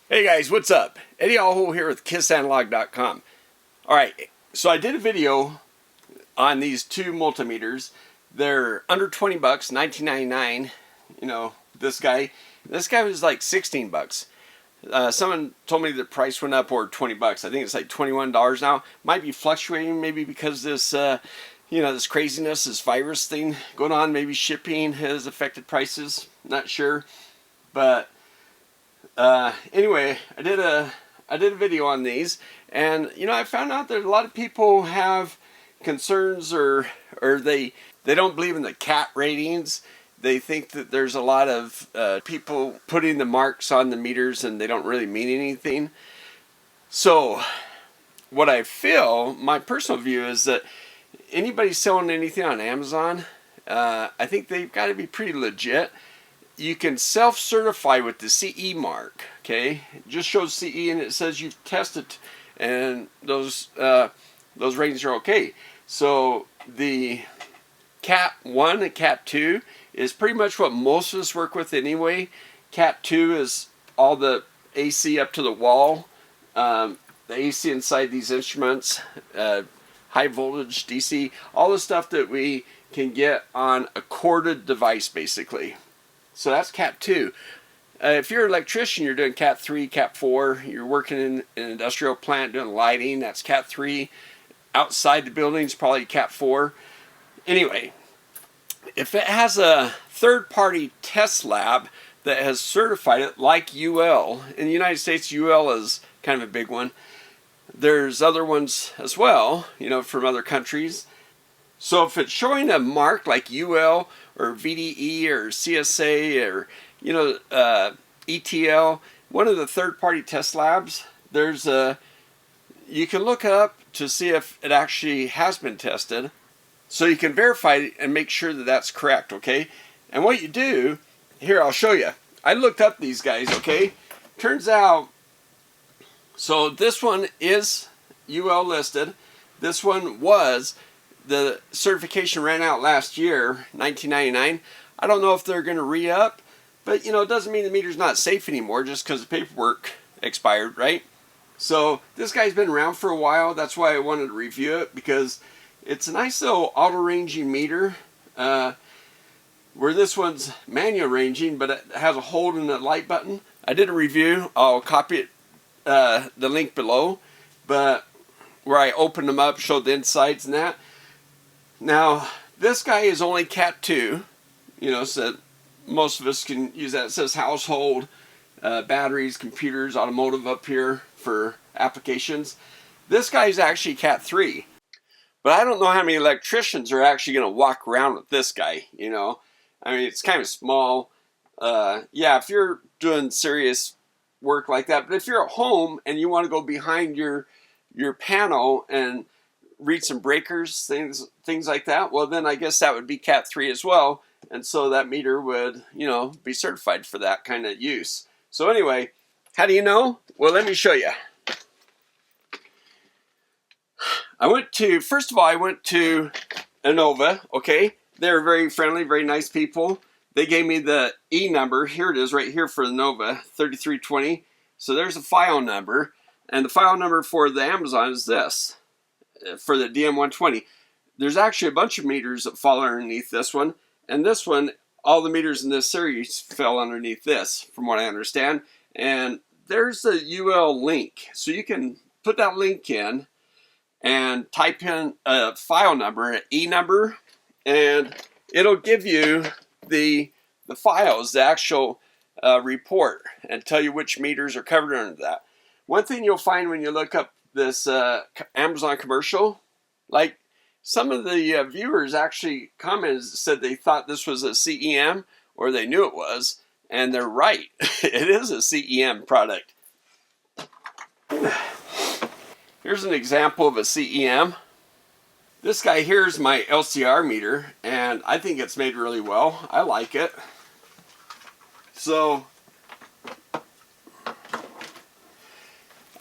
Hey guys, what's up? Eddie Alho here with KissAnalog.com. Alright, so I did a video on these two multimeters. They're under 20 bucks, $19.99. You know, this guy was like 16 bucks. Someone told me the price went up or 20 bucks. I think it's like $21 now. Might be fluctuating maybe because this this craziness, this virus thing going on, maybe shipping has affected prices. Not sure. But anyway, I did a video on these, and I found out that a lot of people have concerns, or they don't believe in the CAT ratings. They think that there's a lot of people putting the marks on the meters and they don't really mean anything. So what I feel, my personal view, is that anybody selling anything on Amazon, I think they've got to be pretty legit. You can self-certify with the CE mark, okay? It just shows CE and it says you've tested and those ratings are okay. So the Cat 1 and Cat 2 is pretty much what most of us work with anyway. Cat 2 is all the AC up to the wall, the AC inside these instruments, high voltage DC, all the stuff that we can get on a corded device basically. So that's Cat 2. If you're an electrician, you're doing Cat 3, Cat 4. You're working in an industrial plant doing lighting, that's Cat 3. Outside the buildings, probably Cat 4. Anyway, if it has a third-party test lab that has certified it, like UL, in the United States, UL is kind of a big one. There's other ones as well, from other countries. So if it's showing a mark like UL or VDE or CSA or ETL, one of the third-party test labs, you can look up to see if it actually has been tested, so you can verify it and make sure that that's correct, okay? And what you do, here I'll show you. I looked up these guys, okay? Turns out, so this one is UL listed. This one was, the certification ran out last year, $19.99. I don't know if they're going to re-up, but it doesn't mean the meter's not safe anymore just because the paperwork expired, right? So this guy's been around for a while. That's why I wanted to review it, because it's a nice little auto-ranging meter, where this one's manual ranging, but it has a hold and a light button. I did a review. I'll copy it, the link below, but where I opened them up, showed the insides and that. Now, this guy is only Cat 2, so most of us can use that. It says household, batteries, computers, automotive up here for applications. This guy is actually Cat 3. But I don't know how many electricians are actually going to walk around with this guy, I mean, it's kind of small. Yeah, if you're doing serious work like that. But if you're at home and you want to go behind your panel and read some breakers, things like that, well, then I guess that would be Cat 3 as well. And so that meter would, be certified for that kind of use. So anyway, how do you know? Well, let me show you. First of all, I went to NNOVA, okay? They're very friendly, very nice people. They gave me the E number. Here it is right here for the NNOVA, 3320. So there's a file number. And the file number for the Amazon is this, for the DM120. There's actually a bunch of meters that fall underneath this one. And this one, all the meters in this series fell underneath this, from what I understand. And there's the UL link. So you can put that link in and type in a file number, an E number, and it'll give you the files, the actual report, and tell you which meters are covered under that. One thing you'll find when you look up this Amazon commercial, like some of the viewers actually commented, said they thought this was a CEM, or they knew it was, and they're right. It is a CEM product. Here's an example of a CEM. This guy here is my LCR meter, and I think it's made really well. I like it. So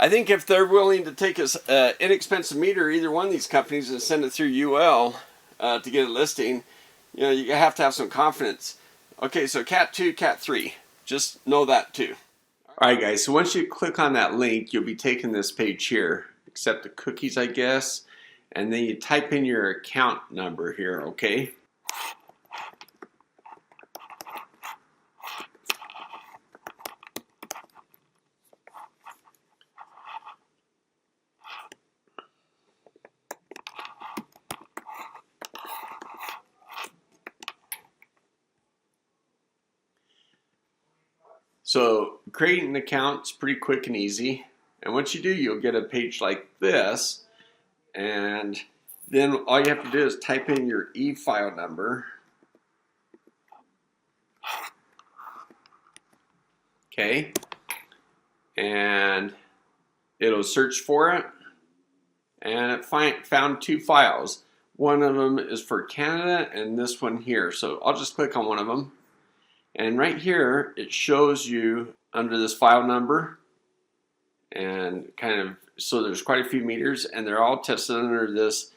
I think if they're willing to take an inexpensive meter, either one of these companies, and send it through UL to get a listing, you have to have some confidence. Okay, so Cat 2, Cat 3. Just know that too. Alright guys, so once you click on that link, you'll be taken this page here. Accept the cookies, I guess. And then you type in your account number here, okay? So creating an account is pretty quick and easy. And once you do, you'll get a page like this. And then all you have to do is type in your e-file number. Okay. And it'll search for it. And it found two files. One of them is for Canada and this one here. So I'll just click on one of them. And right here, it shows you under this file number, and kind of, so there's quite a few meters, and they're all tested under this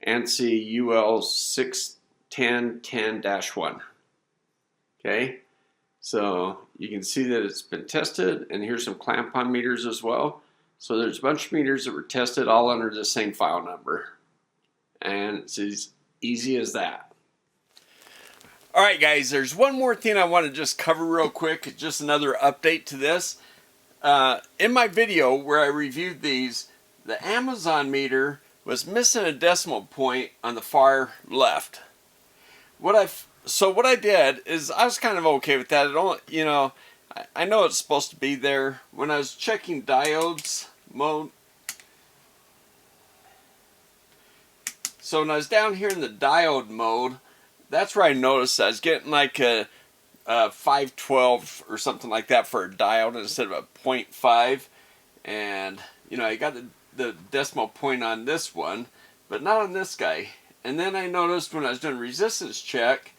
ANSI UL 61010-1. Okay, so you can see that it's been tested, and here's some clamp-on meters as well. So there's a bunch of meters that were tested all under the same file number, and it's as easy as that. Alright guys, there's one more thing I want to just cover real quick, just another update to this. In my video where I reviewed these, the Amazon meter was missing a decimal point on the far left. So what I did is I was kind of okay with that. It only, you know, I know it's supposed to be there. When I was checking diodes mode, so when I was down here in the diode mode, that's where I noticed I was getting like a 512 or something like that for a diode instead of a 0.5. And, you know, I got the decimal point on this one, but not on this guy. And then I noticed when I was doing resistance check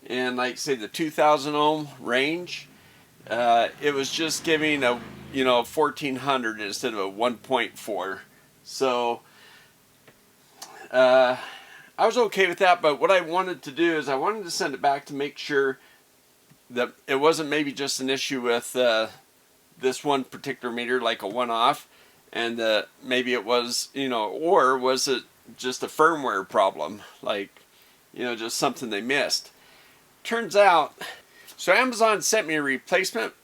in, like, say, the 2000 ohm range, it was just giving a, you know, 1400 instead of a 1.4. So, I was okay with that, but what I wanted to do is I wanted to send it back to make sure that it wasn't maybe just an issue with this one particular meter, like a one-off, and maybe it was, you know, or was it just a firmware problem, like, you know, just something they missed. Turns out, so Amazon sent me a replacement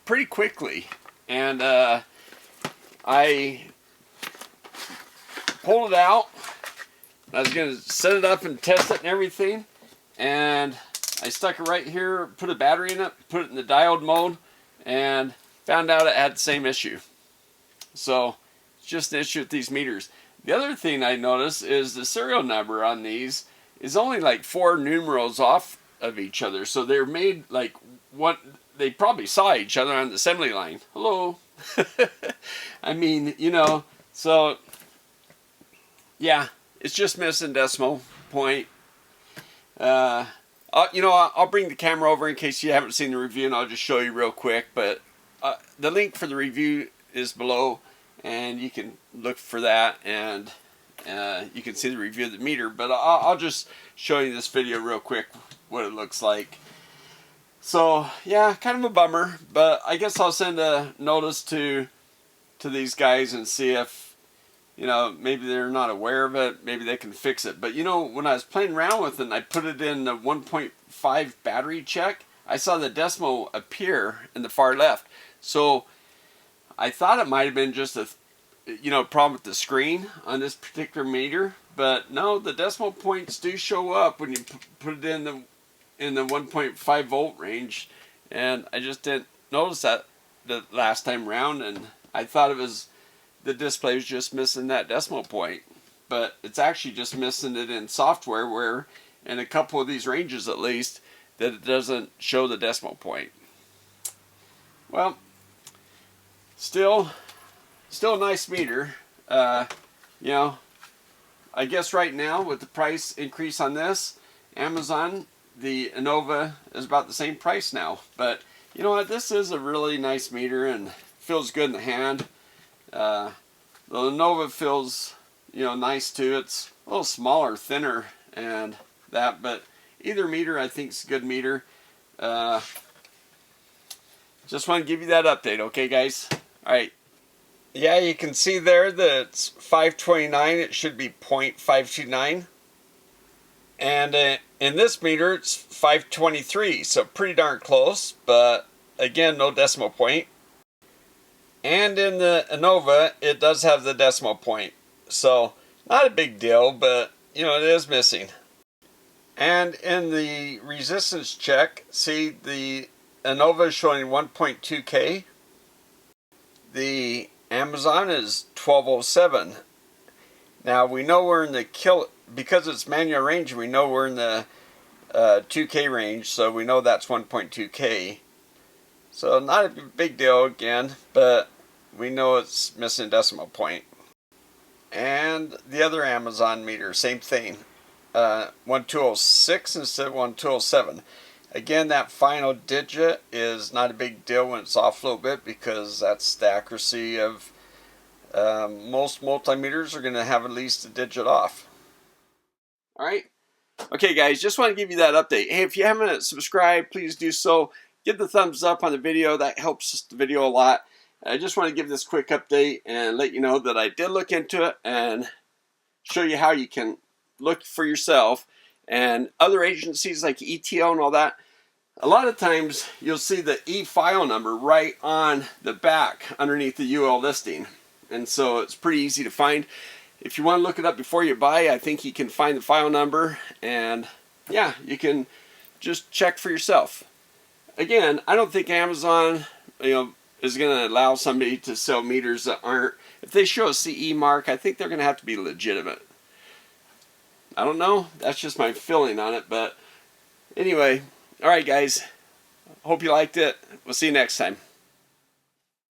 pretty quickly, and I pulled it out. I was going to set it up and test it and everything, and I stuck it right here, put a battery in it, put it in the diode mode, and found out it had the same issue. So it's just an issue with these meters. The other thing I noticed is the serial number on these is only like 4 numerals off of each other. So they're made like one, they probably saw each other on the assembly line. Hello. I mean, you know, so yeah. It's just missing decimal point. You know, I'll bring the camera over in case you haven't seen the review, and I'll just show you real quick. But the link for the review is below, and you can look for that, and you can see the review of the meter. But I'll just show you this video real quick, what it looks like. So, yeah, kind of a bummer, but I guess I'll send a notice to these guys and see if, you know, maybe they're not aware of it, maybe they can fix it. But, you know, when I was playing around with it and I put it in the 1.5 battery check, I saw the decimal appear in the far left. So I thought it might have been just a, you know, problem with the screen on this particular meter. But no, the decimal points do show up when you put it in the 1.5 volt range. And I just didn't notice that the last time around, and I thought it was, the display is just missing that decimal point, but it's actually just missing it in software, where in a couple of these ranges at least, that it doesn't show the decimal point. Well, still a nice meter. You know, I guess right now with the price increase on this, Amazon, the NNOVA is about the same price now. But you know what, this is a really nice meter and feels good in the hand. The NNOVA feels, you know, nice too. It's a little smaller, thinner, and that, but either meter I think is a good meter. Just want to give you that update, okay guys? Alright. Yeah, you can see there that it's 529. It should be 0.529. And in this meter, it's 523. So pretty darn close, but again, no decimal point. And in the NNOVA, it does have the decimal point. So not a big deal, but you know, it is missing. And in the resistance check, see the NNOVA is showing 1.2K. The Amazon is 1207. Now we know we're in the because it's manual range, we know we're in the 2K range, so we know that's 1.2K. So not a big deal again, but we know it's missing a decimal point. And the other Amazon meter, same thing. 1206 instead of 1207. Again, that final digit is not a big deal when it's off a little bit, because that's the accuracy of most multimeters are going to have at least a digit off. Alright. Okay guys, just want to give you that update. Hey, if you haven't subscribed, please do so. Give the thumbs up on the video. That helps the video a lot. I just want to give this quick update and let you know that I did look into it and show you how you can look for yourself. And other agencies like ETO and all that, a lot of times you'll see the e-file number right on the back underneath the UL listing. And so it's pretty easy to find. If you want to look it up before you buy, I think you can find the file number, and yeah, you can just check for yourself. Again, I don't think Amazon, is going to allow somebody to sell meters that aren't, if they show a CE mark, I think they're going to have to be legitimate. I don't know, that's just my feeling on it, but anyway, alright guys, hope you liked it. We'll see you next time.